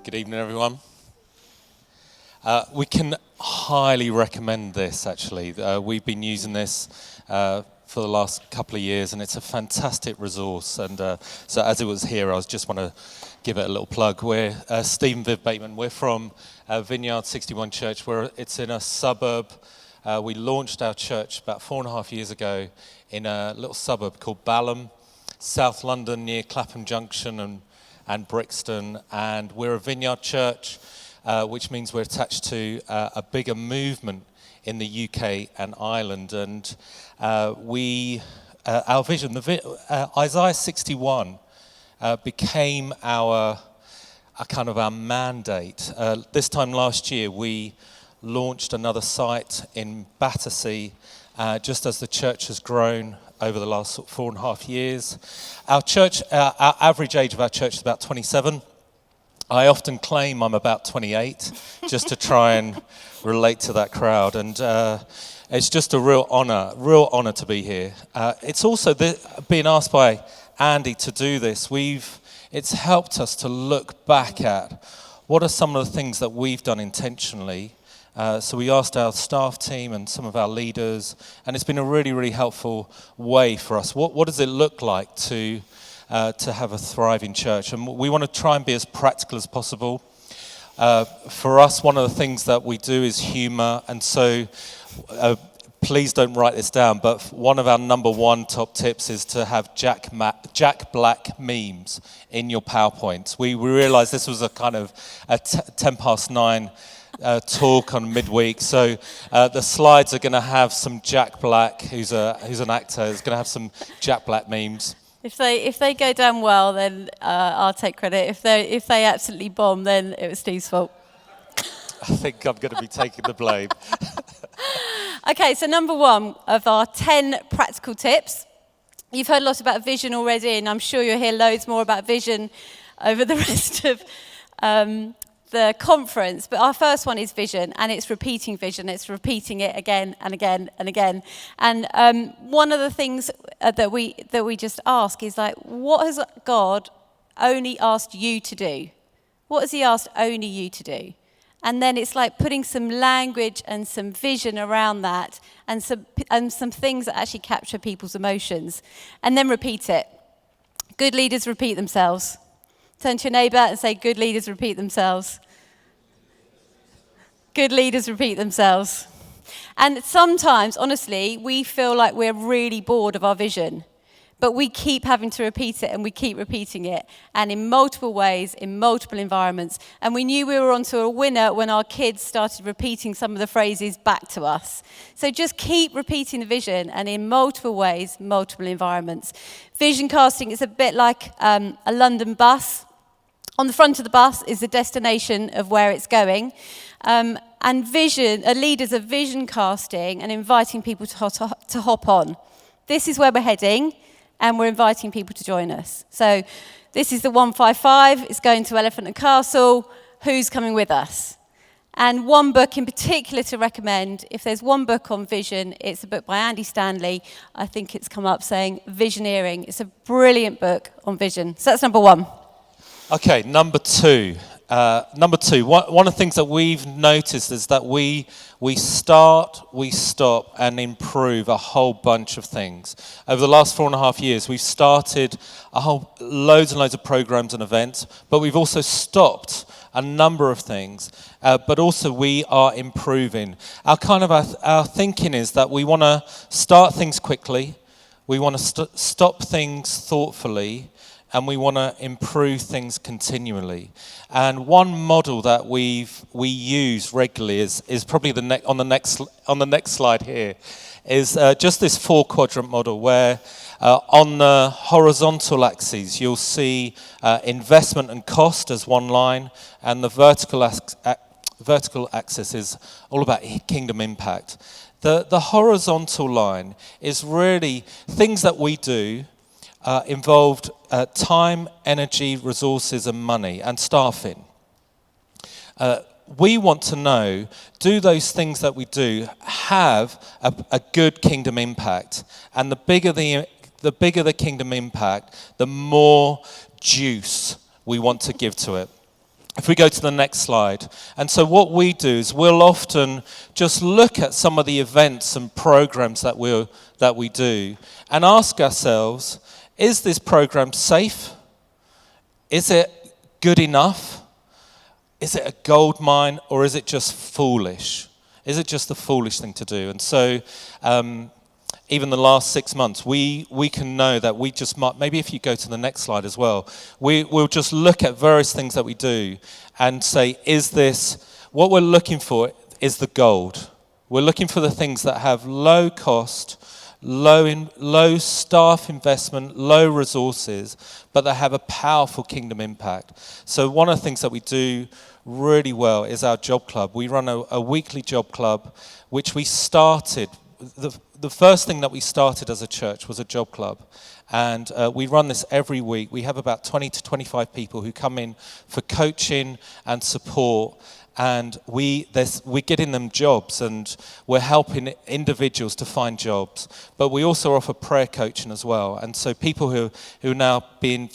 Good evening, everyone. We can highly recommend this, actually. We've been using this for the last couple of years, and it's a fantastic resource. And so as it was here, I just want to give it a little plug. We're Steve and Viv Bateman. We're from Vinyard 61 Church. It's in a suburb. We launched our church about 4.5 years ago in a little suburb called Balham, South London, near Clapham Junction and Brixton. And we're a Vinyard church, which means we're attached to a bigger movement in the UK and Ireland. And our vision, Isaiah 61, became our mandate. This time last year, we launched another site in Battersea, just as the church has grown over the last 4.5 years. Our average age of our church is about 27. I often claim I'm about 28, just to try and relate to that crowd. And it's just a real honor to be here. It's also being asked by Andy to do this. It's helped us to look back at what are some of the things that we've done intentionally. So we asked our staff team and some of our leaders, and it's been a really, really helpful way for us. What does it look like to have a thriving church? And we want to try and be as practical as possible. For us, one of the things that we do is humor, and so please don't write this down, but one of our number one top tips is to have Jack Black memes in your PowerPoint. We realized this was a kind of a 9:10 talk on midweek, so the slides are going to have some Jack Black, who's an actor, is going to have some Jack Black memes. If they go down well, then I'll take credit. If they absolutely bomb, then it was Steve's fault. I think I'm going to be taking the blame. Okay, so number one of our 10 practical tips. You've heard a lot about vision already, and I'm sure you'll hear loads more about vision over the rest of the conference. But our first one is vision, and it's repeating vision. It's repeating it again and again and again. And one of the things that we just ask is, like, what has God only asked you to do? What has he asked only you to do? And then it's like putting some language and some vision around that, and some things that actually capture people's emotions. And then repeat it. Good leaders repeat themselves. Turn to your neighbour and say, good leaders repeat themselves. Good leaders repeat themselves. And sometimes, honestly, we feel like we're really bored of our vision. But we keep having to repeat it, and we keep repeating it. And in multiple ways, in multiple environments. And we knew we were onto a winner when our kids started repeating some of the phrases back to us. So just keep repeating the vision, and in multiple ways, multiple environments. Vision casting is a bit like a London bus. On the front of the bus is the destination of where it's going. And leaders are vision casting and inviting people to hop on. This is where we're heading, and we're inviting people to join us. So this is the 155. It's going to Elephant and Castle. Who's coming with us? And one book in particular to recommend, if there's one book on vision, it's a book by Andy Stanley. I think it's come up saying Visioneering. It's a brilliant book on vision. So that's number one. Okay, number two. One of the things that we've noticed is that we start, we stop, and improve a whole bunch of things. Over the last 4.5 years, we've started loads and loads of programs and events, but we've also stopped a number of things. But also we are improving. Our thinking is that we want to start things quickly, we want to stop things thoughtfully, and we want to improve things continually. And one model that we use regularly is probably on the next slide here, is just this 4-quadrant model where on the horizontal axes you'll see investment and cost as one line, and the vertical axis is all about kingdom impact. The horizontal line is really things that we do involved time, energy, resources, and money, and staffing. We want to know, do those things that we do have a good kingdom impact? And the bigger the kingdom impact, the more juice we want to give to it. If we go to the next slide. And so what we do is we'll often just look at some of the events and programs that we do and ask ourselves, is this program safe? Is it good enough? Is it a gold mine, or is it just foolish? Is it just the foolish thing to do? And so even the last 6 months, we can know that we just might, maybe if you go to the next slide as well, we'll just look at various things that we do and say, is this, what we're looking for is the gold. We're looking for the things that have low cost, low staff investment, low resources, but that have a powerful kingdom impact. So one of the things that we do really well is our job club. We run a weekly job club, which we started. The first thing that we started as a church was a job club. And we run this every week. We have about 20 to 25 people who come in for coaching and support. And we're getting them jobs, and we're helping individuals to find jobs. But we also offer prayer coaching as well. And so people who are now being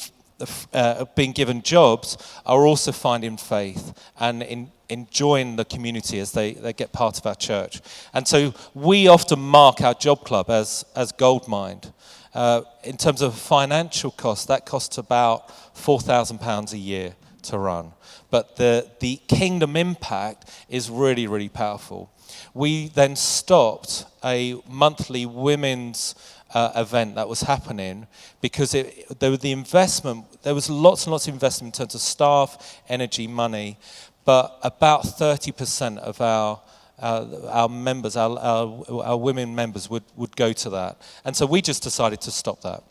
given jobs are also finding faith and enjoying the community as they get part of our church. And so we often mark our job club as gold mined. In terms of financial cost, that costs about £4,000 a year to run. But the kingdom impact is really, really powerful. We then stopped a monthly women's event that was happening because there was lots and lots of investment in terms of staff, energy, money, but about 30% of our members, our women members would go to that. And so we just decided to stop that.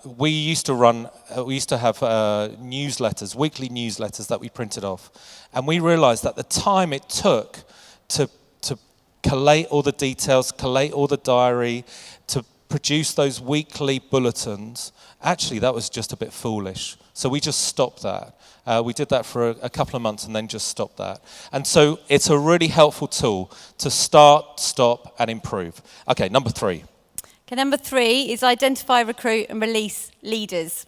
We used to have newsletters, weekly newsletters that we printed off. And we realized that the time it took to collate all the details, collate all the diary, to produce those weekly bulletins, actually that was just a bit foolish. So we just stopped that. We did that for a couple of months and then just stopped that. And so it's a really helpful tool to start, stop, and improve. Okay, number 3. Okay, number 3 is identify, recruit, and release leaders.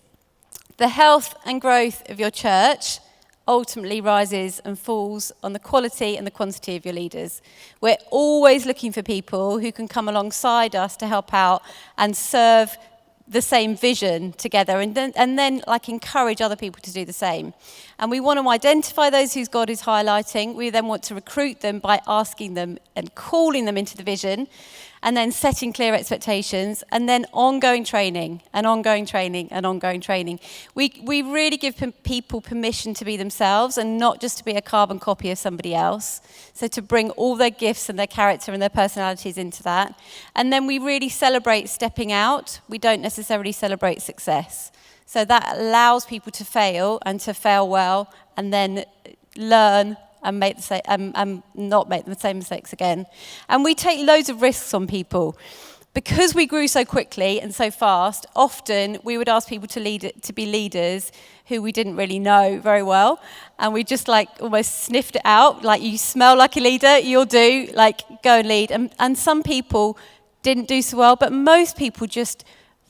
The health and growth of your church ultimately rises and falls on the quality and the quantity of your leaders. We're always looking for people who can come alongside us to help out and serve the same vision together, and then encourage other people to do the same. And we want to identify those whose God is highlighting. We then want to recruit them by asking them and calling them into the vision, and then setting clear expectations, and then ongoing training, and ongoing training, and ongoing training. We really give people permission to be themselves and not just to be a carbon copy of somebody else. So to bring all their gifts and their character and their personalities into that. And then we really celebrate stepping out. We don't necessarily celebrate success. So that allows people to fail and to fail well, and then learn and not make the same mistakes again. And we take loads of risks on people. Because we grew so quickly and so fast, often we would ask people to be leaders who we didn't really know very well. And we just almost sniffed it out, you smell like a leader, you'll do, go and lead. And some people didn't do so well, but most people just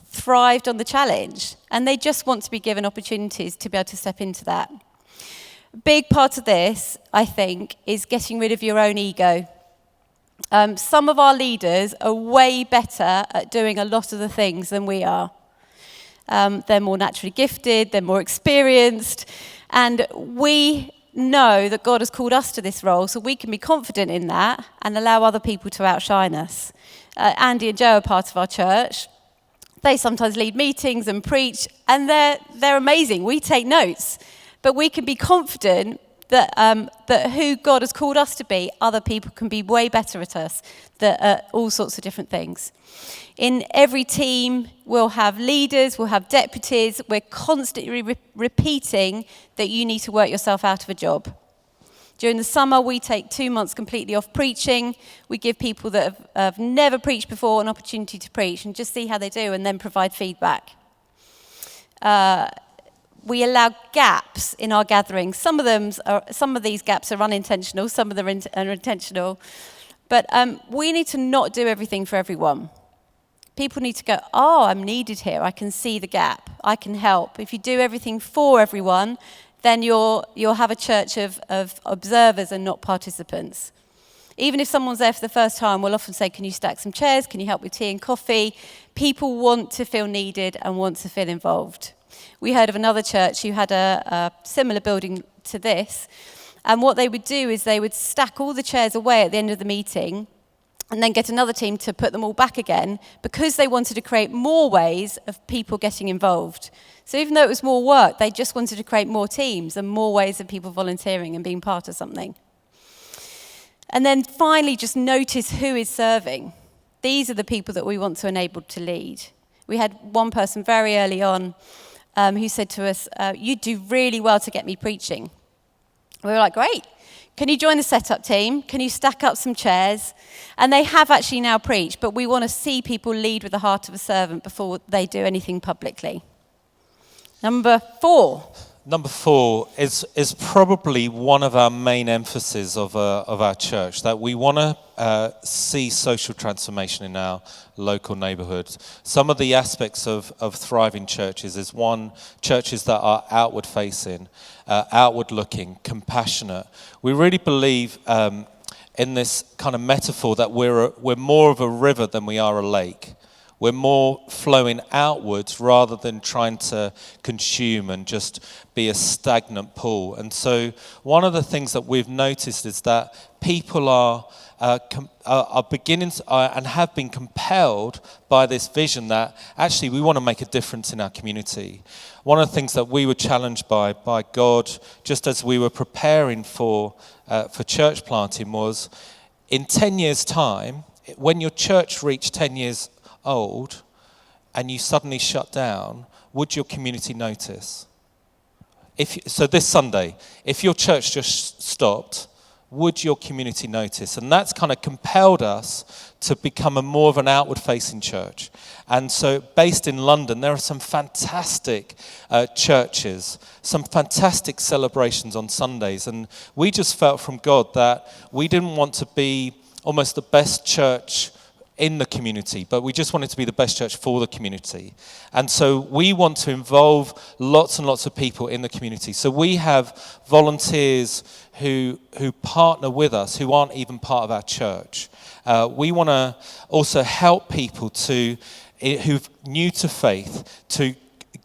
thrived on the challenge. And they just want to be given opportunities to be able to step into that. A big part of this, I think, is getting rid of your own ego. Some of our leaders are way better at doing a lot of the things than we are. They're more naturally gifted, they're more experienced, and we know that God has called us to this role, so we can be confident in that and allow other people to outshine us. Andy and Joe are part of our church. They sometimes lead meetings and preach, and they're amazing. We take notes. But we can be confident that who God has called us to be, other people can be way better at us, all sorts of different things. In every team, we'll have leaders, we'll have deputies. We're constantly repeating that you need to work yourself out of a job. During the summer, we take 2 months completely off preaching. We give people that have never preached before an opportunity to preach and just see how they do and then provide feedback. We allow gaps in our gatherings. Some of these gaps are unintentional, some of them are intentional. But we need to not do everything for everyone. People need to go, I'm needed here. I can see the gap. I can help. If you do everything for everyone, then you'll have a church of observers and not participants. Even if someone's there for the first time, we'll often say, can you stack some chairs? Can you help with tea and coffee? People want to feel needed and want to feel involved. We heard of another church who had a similar building to this. And what they would do is they would stack all the chairs away at the end of the meeting and then get another team to put them all back again because they wanted to create more ways of people getting involved. So even though it was more work, they just wanted to create more teams and more ways of people volunteering and being part of something. And then finally, just notice who is serving. These are the people that we want to enable to lead. We had one person very early on who said to us, you do really well to get me preaching. We were like, great. Can you join the setup team? Can you stack up some chairs? And they have actually now preached, but we want to see people lead with the heart of a servant before they do anything publicly. Number 4. Number 4 is probably one of our main emphases of our church, that we want to see social transformation in our local neighbourhood. Some of the aspects of thriving churches is, one, churches that are outward facing, outward looking, compassionate. We really believe in this kind of metaphor that we're more of a river than we are a lake. We're more flowing outwards rather than trying to consume and just be a stagnant pool. And so one of the things that we've noticed is that people are beginning to, and have been compelled by this vision that actually we want to make a difference in our community. One of the things that we were challenged by God, just as we were preparing for church planting, was in 10 years' time, when your church reached 10 years old and you suddenly shut down, would your community notice? So this Sunday, if your church just stopped, would your community notice? And that's kind of compelled us to become more of an outward-facing church. And so based in London, there are some fantastic churches, some fantastic celebrations on Sundays. And we just felt from God that we didn't want to be almost the best church in the community, but we just wanted to be the best church for the community. And so we want to involve lots and lots of people in the community. So we have volunteers who partner with us who aren't even part of our church. We want to also help people who've new to faith to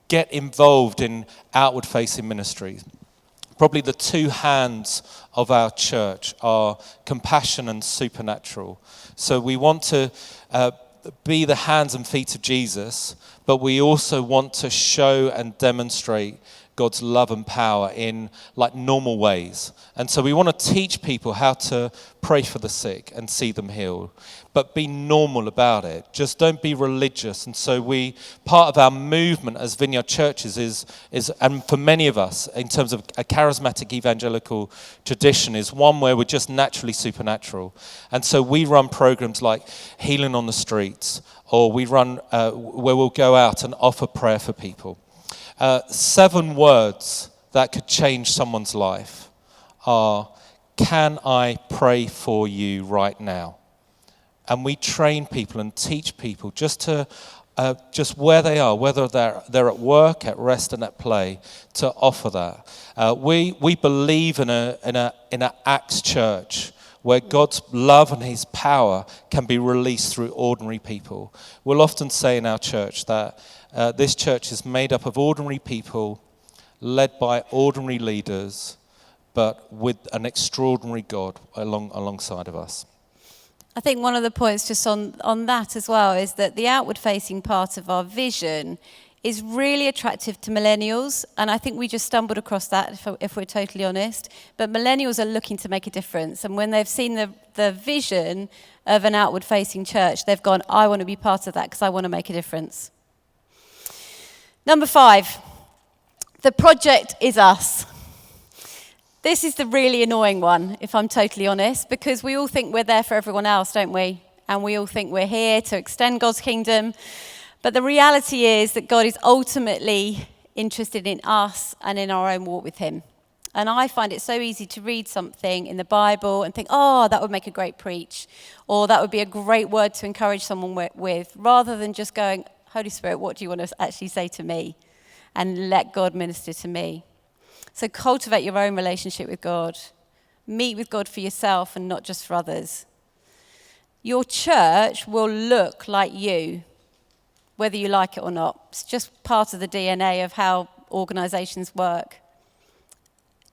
get involved in outward-facing ministries. Probably the 2 hands of our church are compassion and supernatural. So we want to be the hands and feet of Jesus, but we also want to show and demonstrate God's love and power in like normal ways. And so we want to teach people how to pray for the sick and see them healed, but be normal about it. Just don't be religious. And so part of our movement as Vinyard churches is, and for many of us, in terms of a charismatic evangelical tradition, is one where we're just naturally supernatural. And so we run programs like Healing on the Streets, or we run where we'll go out and offer prayer for people. 7 words that could change someone's life are, can I pray for you right now? And we train people and teach people just where they are, whether they're at work, at rest, and at play, to offer that. We believe in an Acts church where God's love and his power can be released through ordinary people. We'll often say in our church that this church is made up of ordinary people, led by ordinary leaders, but with an extraordinary God alongside of us. I think one of the points just on that as well is that the outward-facing part of our vision is really attractive to millennials, and I think we just stumbled across that, if we're totally honest. But millennials are looking to make a difference, and when they've seen the vision of an outward-facing church, they've gone, I want to be part of that because I want to make a difference. Number 5, the project is us. This is the really annoying one, if I'm totally honest, because we all think we're there for everyone else, don't we? And we all think we're here to extend God's kingdom. But the reality is that God is ultimately interested in us and in our own walk with him. And I find it so easy to read something in the Bible and think, oh, that would make a great preach, or that would be a great word to encourage someone with, rather than just going, Holy Spirit, what do you want to actually say to me? And let God minister to me. So cultivate your own relationship with God. Meet with God for yourself and not just for others. Your church will look like you, whether you like it or not. It's just part of the DNA of how organisations work.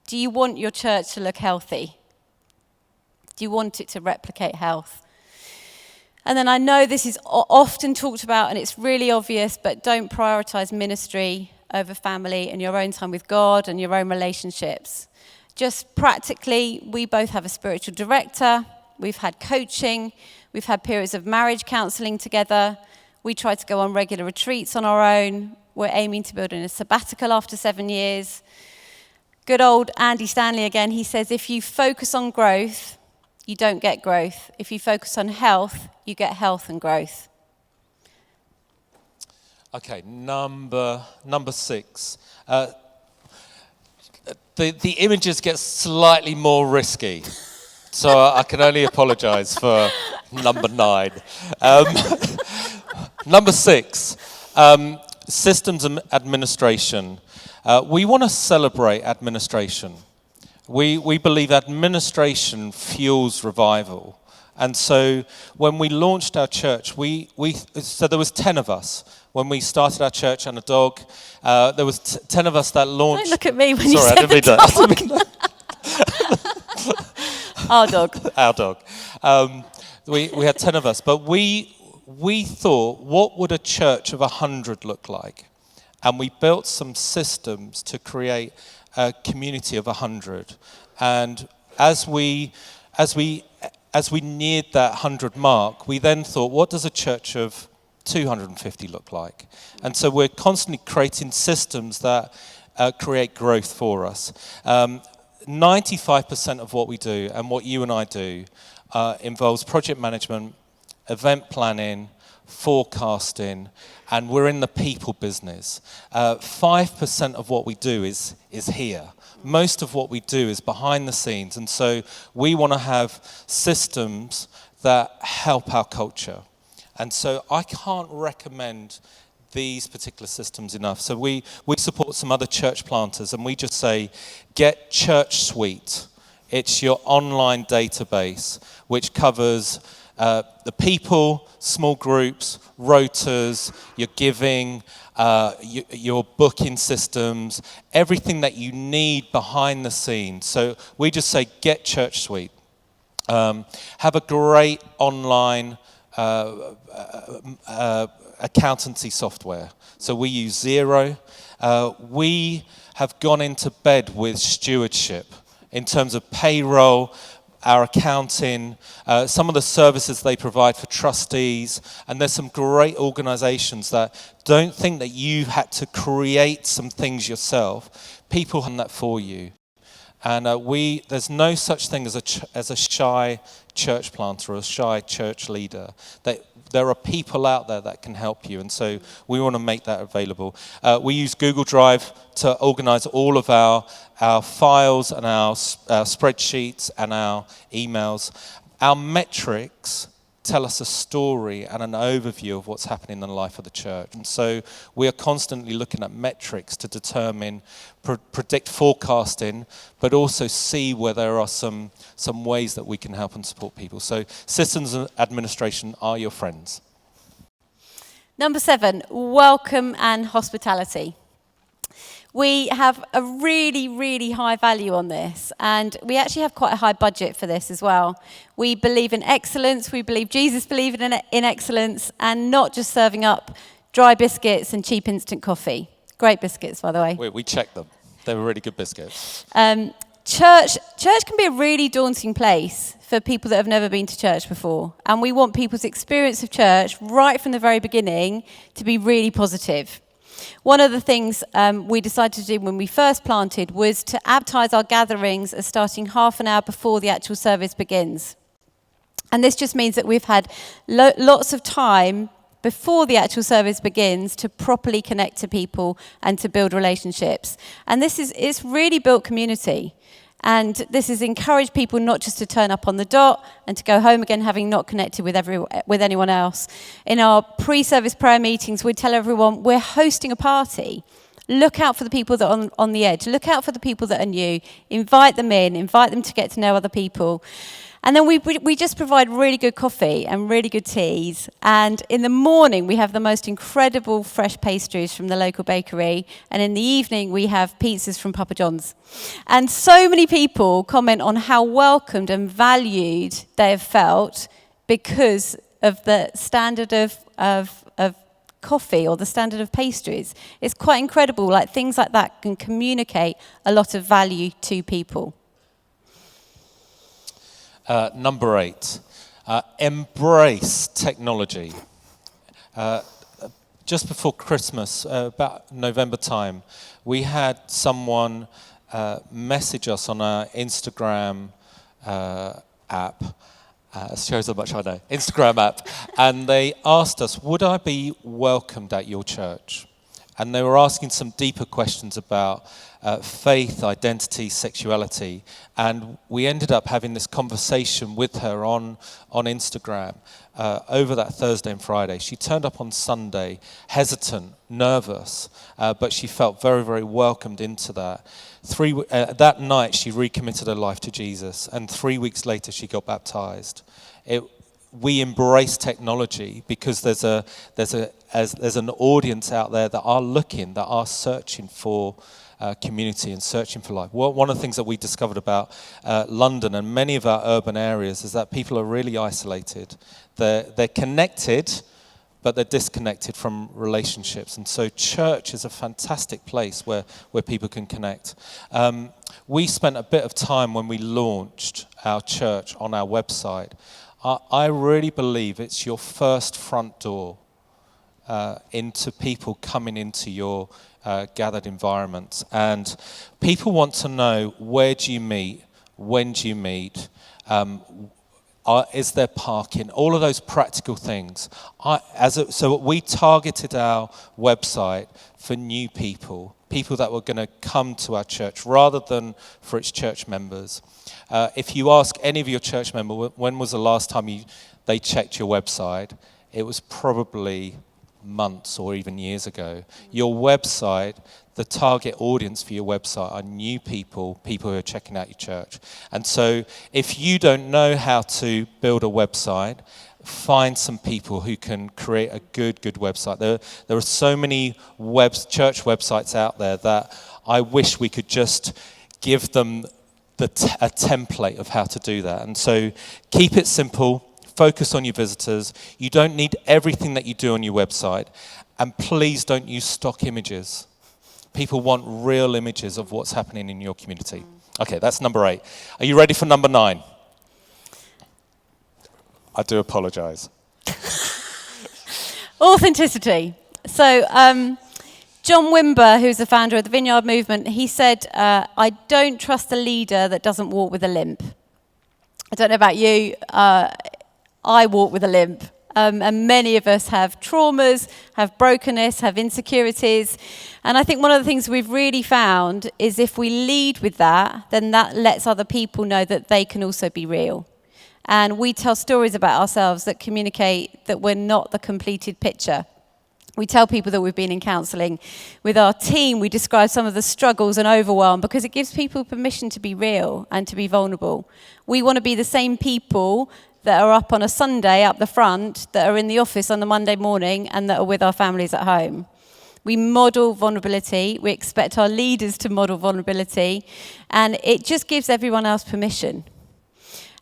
Do you want your church to look healthy? Do you want it to replicate health? And then I know this is often talked about and it's really obvious, but don't prioritise ministry over family and your own time with God and your own relationships. Just practically, we both have a spiritual director. We've had coaching. We've had periods of marriage counselling together. We try to go on regular retreats on our own. We're aiming to build in a sabbatical after 7 years. Good old Andy Stanley again, he says, if you focus on growth, you don't get growth. If you focus on health, you get health and growth. Okay, number 6. The images get slightly more risky, so I can only apologise for number 9. Number 6, systems and administration. We want to celebrate administration. We believe administration fuels revival. And so when we launched our church, so there was 10 of us. When we started our church and a dog, there was 10 of us that launched. Don't look at me when you said the dog. Our dog. Our dog. We had 10 of us, but we thought, what would a church of 100 look like? And we built some systems to create a community of 100. And as we neared that 100 mark, we then thought, what does a church of 250 look like? And so we're constantly creating systems that create growth for us. 95% of what we do and what you and I do involves project management, event planning, forecasting, and we're in the people business. 5% of what we do is here. Most of what we do is behind the scenes, and so we want to have systems that help our culture. And so I can't recommend these particular systems enough. So we support some other church planters, and we just say, get Church Suite. It's your online database, which covers the people, small groups, rotas, your giving, your booking systems, everything that you need behind the scenes. So we just say, get Church Suite. Have a great online accountancy software. So we use Xero. We have gone into bed with stewardship in terms of payroll, our accounting, some of the services they provide for trustees, and there's some great organizations that don't think that you had to create some things yourself. People have done that for you. And there's no such thing as a shy church planter or a shy church leader. There are people out there that can help you, and so we want to make that available. We use Google Drive to organize all of our files and our spreadsheets and our emails. Our metrics tell us a story and an overview of what's happening in the life of the church. And so we are constantly looking at metrics to determine, predict forecasting, but also see where there are some ways that we can help and support people. So systems and administration are your friends. Number 7, welcome and hospitality. We have a really, really high value on this, and we actually have quite a high budget for this as well. We believe in excellence. We believe Jesus believed in excellence, and not just serving up dry biscuits and cheap instant coffee. Great biscuits, by the way. We checked them. They were really good biscuits. Church can be a really daunting place for people that have never been to church before, and we want people's experience of church right from the very beginning to be really positive. One of the things we decided to do when we first planted was to advertise our gatherings as starting half an hour before the actual service begins. And this just means that we've had lots of time before the actual service begins to properly connect to people and to build relationships. And it's really built community. And this has encouraged people not just to turn up on the dot and to go home again having not connected with anyone else. In our pre-service prayer meetings, we tell everyone we're hosting a party. Look out for the people that are on the edge. Look out for the people that are new. Invite them in. Invite them to get to know other people. And then we just provide really good coffee and really good teas. And in the morning, we have the most incredible fresh pastries from the local bakery. And in the evening, we have pizzas from Papa John's. And so many people comment on how welcomed and valued they have felt because of the standard of coffee or the standard of pastries. It's quite incredible. Like, things like that can communicate a lot of value to people. Number 8, embrace technology. Just before Christmas, about November time, we had someone message us on our Instagram app. It shows how much I know. Instagram app. And they asked us, would I be welcomed at your church? And they were asking some deeper questions about faith, identity, sexuality. And we ended up having this conversation with her on Instagram over that Thursday and Friday. She turned up on Sunday, hesitant, nervous, but she felt very, very welcomed into that. That night, she recommitted her life to Jesus. And 3 weeks later, she got baptized. We embrace technology because there's an audience out there that are looking, that are searching for community and searching for life. One of the things that we discovered about London and many of our urban areas is that people are really isolated. They're connected, but they're disconnected from relationships. And so church is a fantastic place where people can connect. We spent a bit of time when we launched our church on our website. I really believe it's your first front door into people coming into your gathered environment. And people want to know, where do you meet? When do you meet? Is there parking? All of those practical things. So we targeted our website for new people that were going to come to our church rather than for its church members. If you ask any of your church members, when was the last time they checked your website, it was probably months or even years ago. Your website, the target audience for your website are new people who are checking out your church. And so if you don't know how to build a website, find some people who can create a good website. There are so many church websites out there that I wish we could just give them a template of how to do that. And so keep it simple. Focus on your visitors. You don't need everything that you do on your website. And please don't use stock images. People want real images of what's happening in your community. Okay, that's number 8. Are you ready for number 9? I do apologize. Authenticity. So John Wimber, who's the founder of the Vinyard movement, he said, I don't trust a leader that doesn't walk with a limp. I don't know about you. I walk with a limp. And many of us have traumas, have brokenness, have insecurities. And I think one of the things we've really found is if we lead with that, then that lets other people know that they can also be real. And we tell stories about ourselves that communicate that we're not the completed picture. We tell people that we've been in counselling. With our team, we describe some of the struggles and overwhelm because it gives people permission to be real and to be vulnerable. We want to be the same people that are up on a Sunday up the front, that are in the office on the Monday morning, and that are with our families at home. We model vulnerability. We expect our leaders to model vulnerability. And it just gives everyone else permission.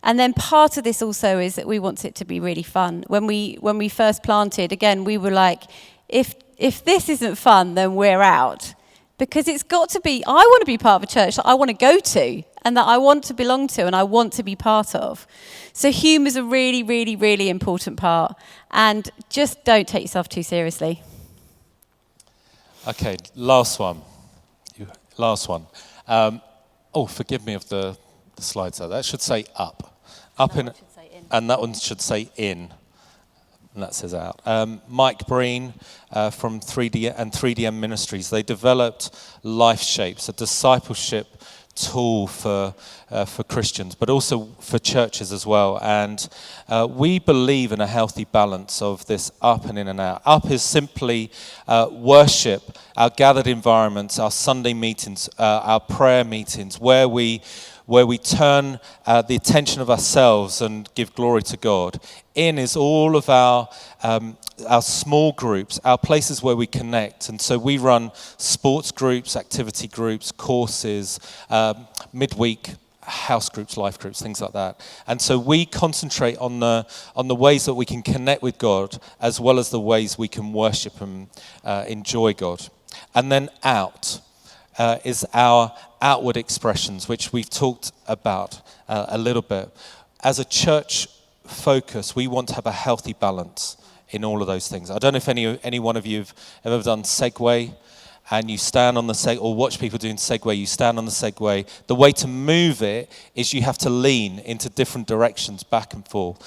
And then part of this also is that we want it to be really fun. When we first planted, again, we were like, if this isn't fun, then we're out. Because it's got to be, I want to be part of a church that I want to go to and that I want to belong to and I want to be part of. So humour is a really, really, really important part. And just don't take yourself too seriously. Okay, last one. Forgive me of the slides there. That should say up. Up in, and that one should say in. And that says out. Mike Breen from 3DM Ministries, they developed Life Shapes, a discipleship tool for Christians, but also for churches as well. And we believe in a healthy balance of this up and in and out. Up is simply worship, our gathered environments, our Sunday meetings, our prayer meetings, where we turn the attention of ourselves and give glory to God. In is all of our small groups, our places where we connect. And so we run sports groups, activity groups, courses, midweek house groups, life groups, things like that. And so we concentrate on the ways that we can connect with God, as well as the ways we can worship and enjoy God. And then out is our outward expressions, which we've talked about a little bit. As a church focus, we want to have a healthy balance in all of those things. I don't know if any one of you have ever done Segway, and you stand on the Segway, or watch people doing Segway, you stand on the Segway. The way to move it is you have to lean into different directions, back and forth.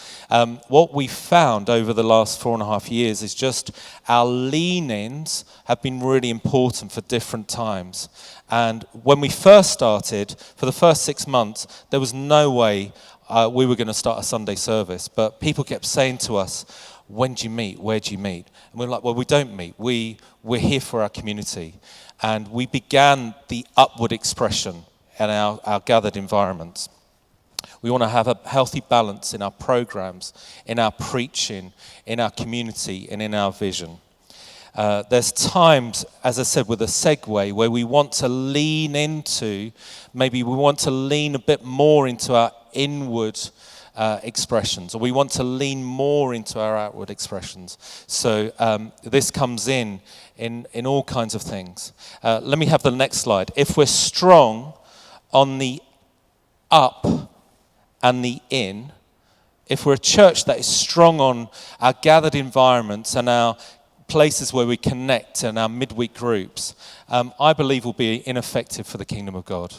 What we found over the last 4.5 years is just our lean-ins have been really important for different times. And when we first started, for the first 6 months, there was no way we were going to start a Sunday service. But people kept saying to us, when do you meet? Where do you meet? And we're like, well, we don't meet. We're here for our community. And we began the upward expression in our gathered environments. We want to have a healthy balance in our programs, in our preaching, in our community, and in our vision. There's times, as I said, with a Segway, where we want to lean into, maybe we want to lean a bit more into our inward expressions, or we want to lean more into our outward expressions. So this comes in all kinds of things. Let me have the next slide. If we're strong on the up and the in, if we're a church that is strong on our gathered environments and our places where we connect and our midweek groups, I believe will be ineffective for the kingdom of God.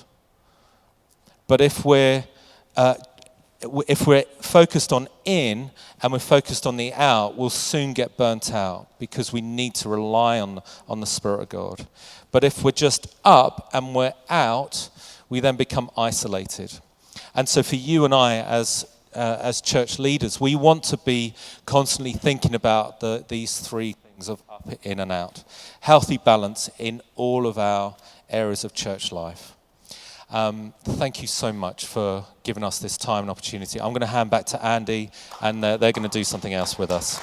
But if we're focused on in and we're focused on the out, we'll soon get burnt out, because we need to rely on the Spirit of God. But if we're just up and we're out, we then become isolated. And so for you and I, as church leaders, we want to be constantly thinking about these three things of up, in, and out. Healthy balance in all of our areas of church life. Thank you so much for giving us this time and opportunity. I'm going to hand back to Andy, and they're going to do something else with us.